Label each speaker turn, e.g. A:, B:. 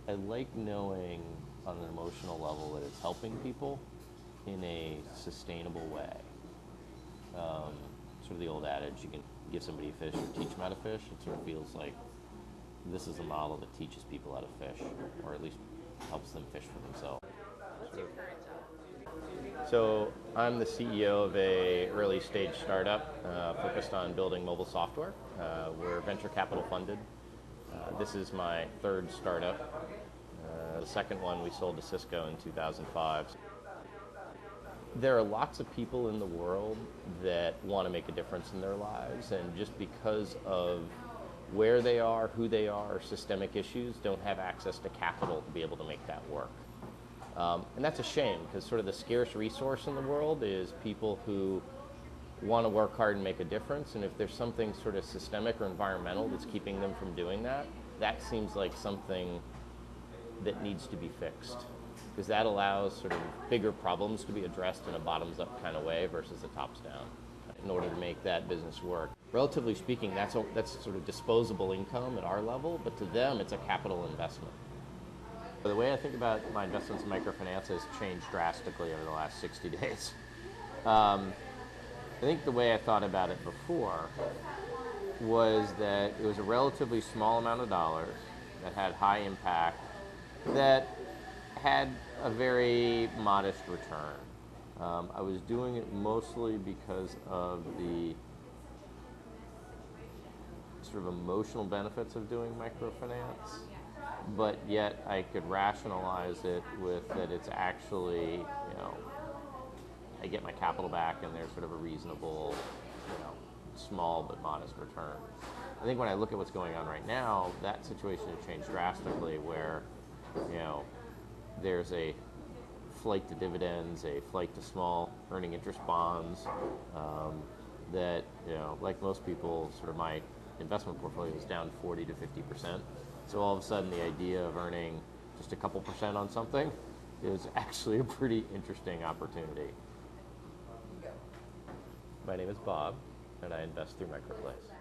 A: I like knowing on an emotional level that it's helping people in a sustainable way. Sort of the old adage, you can give somebody a fish or teach them how to fish. It sort of feels like this is a model that teaches people how to fish, or at least helps them fish for themselves.
B: What's your current job?
A: So I'm the CEO of a early stage startup focused on building mobile software. We're venture capital funded. This is my third startup. The second one we sold to Cisco in 2005. There are lots of people in the world that want to make a difference in their lives, and just because of where they are, who they are, systemic issues, don't have access to capital to be able to make that work. And that's a shame, because sort of the scarce resource in the world is people who want to work hard and make a difference, and if there's something sort of systemic or environmental that's keeping them from doing that, that seems like something that needs to be fixed, because that allows sort of bigger problems to be addressed in a bottoms-up kind of way versus a tops-down in order to make that business work. Relatively speaking, that's sort of disposable income at our level, but to them it's a capital investment. The way I think about my investments in microfinance has changed drastically over the last 60 days. I think the way I thought about it before was that it was a relatively small amount of dollars that had high impact, that had a very modest return. I was doing it mostly because of the sort of emotional benefits of doing microfinance, but yet I could rationalize it with that it's actually, I get my capital back and there's sort of a reasonable, small but modest return. I think when I look at what's going on right now, that situation has changed drastically where, there's a flight to dividends, a flight to small earning interest bonds, that, like most people, sort of my investment portfolio is down 40 to 50%. So all of a sudden the idea of earning just a couple percent on something is actually a pretty interesting opportunity. My name is Bob, and I invest through MicroPlace.